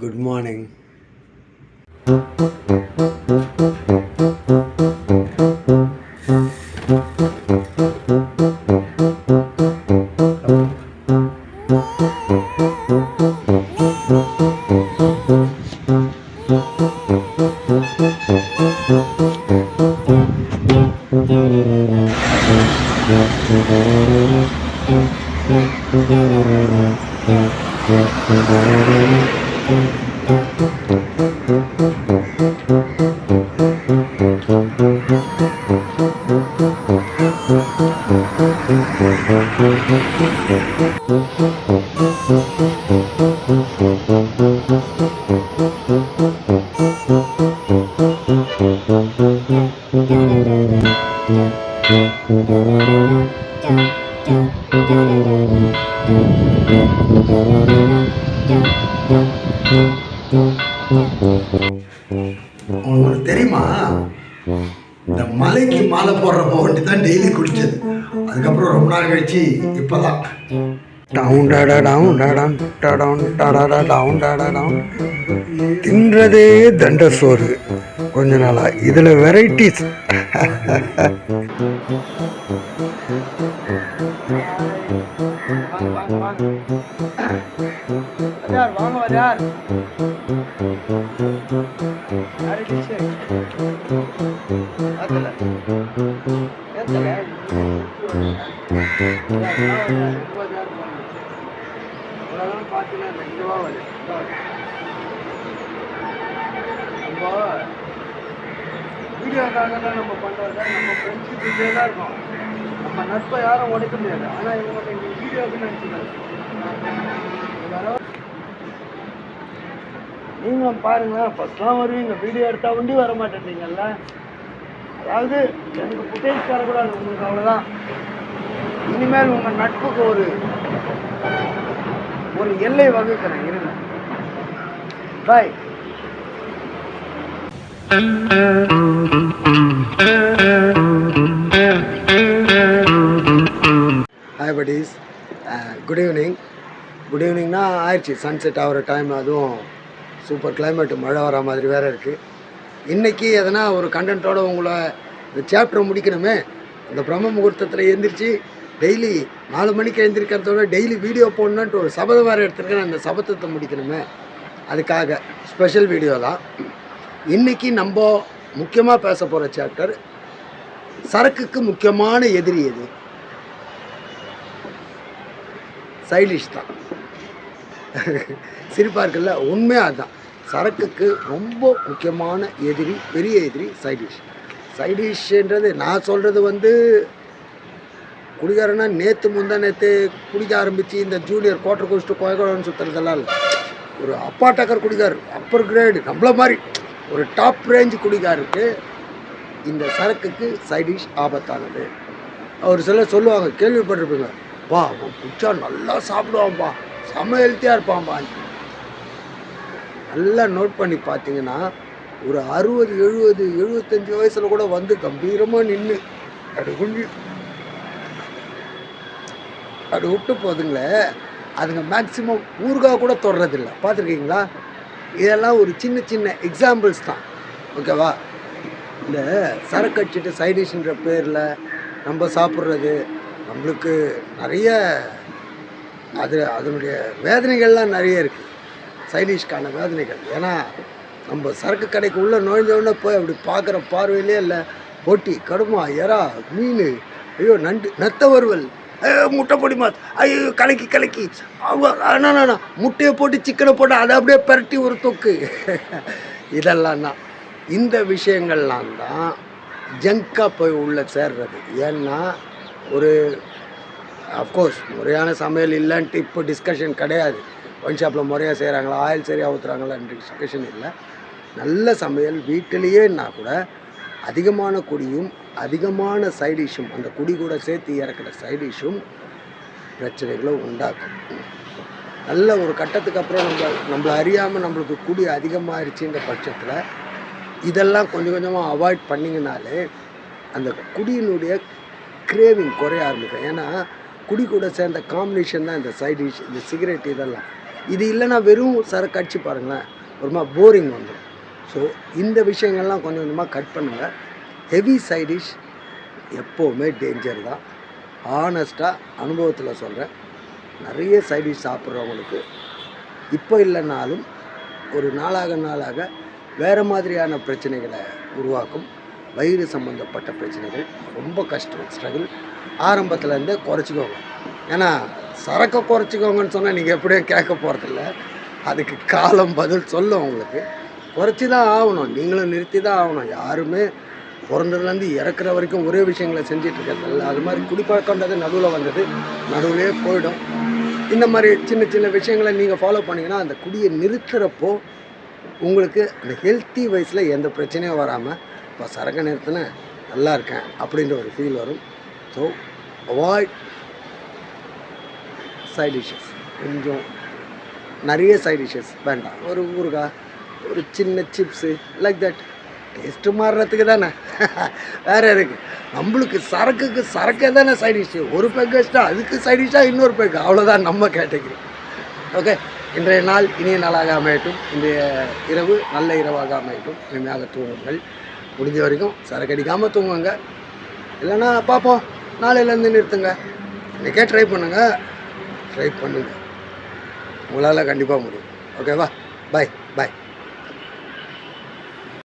Good morning. உங்களுக்கு தெரியுமா, இந்த மலைக்கு மாலை போடுறப்போ வண்டி தான் டெய்லி குடிச்சது. அதுக்கப்புறம் ரொம்ப நாள் கழிச்சு இப்போதான் தின்றதே தண்ட சோறு. கொஞ்ச நாளா இதுல வெரைட்டிஸ். வீடியோக்காக தான் நம்ம பண்ணுறது. நம்ம ஃப்ரெண்ட்ஷிப் இதே தான் இருக்கும். நம்ம நட்பை யாரும் உடைக்க முடியாது. ஆனால் இவங்க எங்கள் வீடியோவுக்கு நினச்சிக்காது. நீங்களும் பாருங்களேன், ஃபஸ்ட்லாம் வருவீங்க, வீடியோ எடுத்தால் வண்டி வர மாட்டேன்றீங்கல்ல. அதாவது எனக்கு புட்டேஜ் தரக்கூடாது உங்களுக்கு, அவ்வளோதான். இனிமேல் உங்கள் நட்புக்கு ஒரு எல்லை வகுக்கிறேன். இருங்க, bye. Hi buddies, good evening. Good ஈவினிங்னா ஆயிடுச்சு, சன்செட் ஆகிற டைம். அதுவும் சூப்பர் கிளைமேட்டு, மழை வர மாதிரி வேறு இருக்குது. இன்றைக்கி எதனா ஒரு கண்டென்ட்டோடு உங்களை இந்த சாப்டரை முடிக்கணுமே. இந்த பிரம்ம முகூர்த்தத்தில் எழுந்திரிச்சு டெய்லி 4 மணிக்கு எழுந்திரிக்கிறதோட டெய்லி வீடியோ போடணுன்ட்டு ஒரு சபதம் வேறு எடுத்துருக்கேன். அந்த சபதத்தை முடிக்கணுமே, அதுக்காக ஸ்பெஷல் வீடியோ தான். இன்றைக்கி நம்ம முக்கியமாக பேச போகிற சாப்டர், சரக்குக்கு முக்கியமான எதிரி எது? சைடிஷ் தான். சிரிப்பாக இருக்குல்ல, உண்மையாக அதுதான். சரக்குக்கு ரொம்ப முக்கியமான எதிரி, பெரிய எதிரி சைடிஷ். சைடிஷ்ன்றது நான் சொல்கிறது குடிகாரனா நேற்று முந்தா நேற்று குடிக்க ஆரம்பித்து இந்த ஜூனியர் குவார்டர் குடிச்சிட்டு கோயகோடன்னு சுற்றுறதெல்லாம் இல்லை. ஒரு அப்பா டக்கர் குடிகார், அப்பர் கிரேடு, நம்மள மாதிரி ஒரு டாப் ரேஞ்சு குடிகாருக்கு இந்த சரக்குக்கு சைடிஷ் ஆபத்தானது. அவர் சிலர் சொல்லுவாங்க, கேள்விப்பட்டிருப்பீங்க, பா அவன் குடிச்சா நல்லா சாப்பிடுவான்ப்பா, செம்ம ஹெல்த்தியாக இருப்பான்ப்பா. நல்லா நோட் பண்ணி பார்த்தீங்கன்னா ஒரு 60, 70, 75 வயசில் கூட கம்பீரமாக நின்று அப்படி விட்டு போதுங்களே. அதுங்க மேக்சிமம் ஊறுகாய் கூட தொடுறதில்ல, பார்த்துருக்கீங்களா? இதெல்லாம் ஒரு சின்ன சின்ன எக்ஸாம்பிள்ஸ் தான், ஓகேவா? இந்த சரக்கு அடிச்சுட்டு சைடிஷ்ன்ற பேரில் நம்ம சாப்பிட்றது நம்மளுக்கு நிறைய அதனுடைய வேதனைகள்லாம் நிறைய இருக்குது. சைடிஷ்கான வேதனைகள். ஏன்னா நம்ம சரக்கு கடைக்கு உள்ளே நுழைஞ்சோடனே போய் அப்படி பார்க்குற பார்வையிலே இல்லை, பொட்டி, கடுமா, எறா, மீன், ஐயோ நண்டு, நத்த வறுவல், முட்டை பொடிமா, ஐயோ கலக்கி அண்ணா முட்டையை போட்டு சிக்கனை போட்டு அதை அப்படியே பரட்டி ஒரு தொக்கு. இதெல்லாம் தான், இந்த விஷயங்கள்லாம் தான் ஜங்காக போய் உள்ளே சேர்றது. ஏன்னா ஒரு அஃப்கோர்ஸ் முறையான சமையல் இல்லைன்ட்டு இப்போ டிஸ்கஷன் கிடையாது. ஒன் ஷாப்பில் முறையாக செய்கிறாங்களா, ஆயில் சரியாக ஊற்றுறாங்களான்ற டிஸ்கஷன் இல்லை. நல்ல சமையல் வீட்டிலையேன்னா கூட அதிகமான குடியும் அதிகமான சைடிஷும், அந்த குடி கூட சேர்த்து இறக்குற சைடிஷும் பிரச்சனைகளை உண்டாக்கும். நல்ல ஒரு கட்டத்துக்கு அப்புறம் நம்மளை அறியாமல் நம்மளுக்கு குடி அதிகமாகிடுச்சுன்ற பட்சத்தில் இதெல்லாம் கொஞ்சம் கொஞ்சமாக அவாய்ட் பண்ணிங்கனாலே அந்த குடியினுடைய கிரேவிங் குறைய ஆரம்பிக்கும். ஏன்னா குடி கூட சேர்ந்த காம்பினேஷன் தான் இந்த சைடிஷ், இந்த சிகரெட், இதெல்லாம். இது இல்லைன்னா வெறும் சரக்கு அடிச்சு பாருங்களேன், ஒரு மாதிரி போரிங் வந்துடும். ஸோ இந்த விஷயங்கள்லாம் கொஞ்சம் கொஞ்சமாக கட் பண்ணுங்கள். ஹெவி சைடிஷ் எப்போவுமே டேஞ்சர் தான். ஆனஸ்ட்டாக அனுபவத்தில் சொல்கிறேன். நிறைய சைடிஷ் சாப்பிட்றவங்களுக்கு இப்போ இல்லைனாலும் ஒரு நாளாக வேறு மாதிரியான பிரச்சனைகளை உருவாக்கும். வயிறு சம்மந்தப்பட்ட பிரச்சனைகள் ரொம்ப கஷ்டம், ஸ்ட்ரகிள். ஆரம்பத்துலேருந்தே குறைச்சிக்கோங்க. ஏன்னா சரக்கை குறைச்சிக்கோங்கன்னு சொன்னால் நீங்கள் எப்படியும் கேட்க போகிறதில்ல. அதுக்கு காலம் பதில் சொல்லும் உங்களுக்கு. குறைச்சி தான் ஆகணும், நீங்களும் நிறுத்தி தான் ஆகணும். யாருமே பிறந்ததுலேருந்து இறக்குற வரைக்கும் ஒரே விஷயங்களை செஞ்சிட்ருக்கிறதில்ல. அது மாதிரி குடிப்பழக்கன்றது நடுவில் வந்தது, நடுவிலே போயிடும். இந்த மாதிரி சின்ன சின்ன விஷயங்களை நீங்கள் ஃபாலோ பண்ணிங்கன்னா அந்த குடியை நிறுத்துகிறப்போ உங்களுக்கு அந்த ஹெல்த்தி வயசில் எந்த பிரச்சனையும் வராமல் இப்போ சரக்கு நிறுத்தின நல்லா இருக்கேன் அப்படின்ற ஒரு ஃபீல் வரும். So avoid side dishes. கொஞ்சம் நிறைய சைட் டிஷ்ஷஸ் வேண்டாம். ஒரு ஊறுகாய், ஒரு சின்ன சிப்ஸு, லைக் தட். டேஸ்ட்டு மாறுறதுக்கு தானே, வேறு இருக்குது. நம்மளுக்கு சரக்குக்கு சரக்கே தானே சைட் டிஷ்ஷு. ஒரு பெக் வச்சுட்டா அதுக்கு சைட் டிஷ்ஷாக இன்னொரு பெக், அவ்வளோதான் நம்ம கேட்டகரி. ஓகே, இன்றைய நாள் இனிய நாளாக அமையட்டும். இன்றைய இரவு நல்ல இரவாக அமையட்டும். இனிமையாக தூங்குங்கள். முடிஞ்ச வரைக்கும் சரக்கு அடிக்காமல் தூங்குங்க. இல்லைன்னா பார்ப்போம், நாளையிலேருந்து நிறுத்துங்க. இன்றைக்கே ட்ரை பண்ணுங்கள். உங்களால் கண்டிப்பாக முடியும். ஓகேவா? பாய் பாய்.